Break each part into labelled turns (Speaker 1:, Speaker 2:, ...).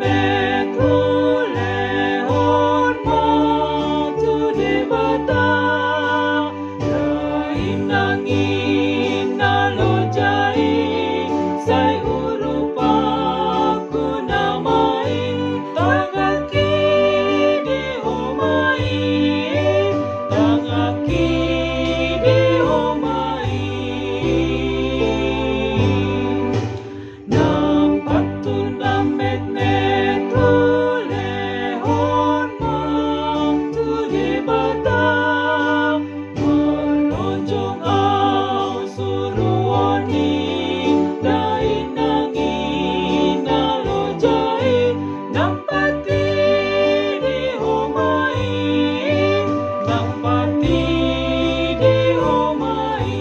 Speaker 1: met hulehon mo tudi bata lain nangin nalojai say urupa kunamain tangaki di homai nam patuna met hulehon mo tudi bata molonjong au suruani lain nangin nalojai nampati di homai nampati di homai.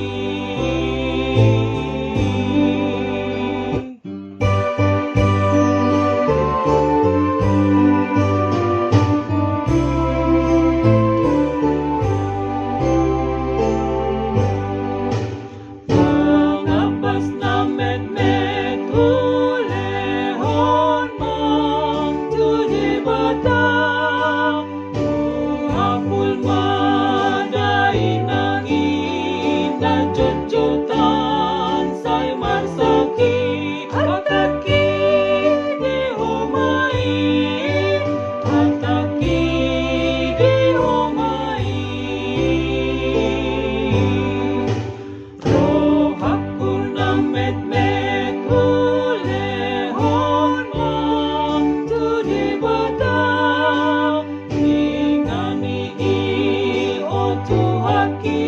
Speaker 1: Mangabas na met hulehon mo tudi bata hapul madai nangin na jojotan say marsaki hataki di homai hataki di homai rohakul na met hulehon mo tudi bata ingani o tuhaki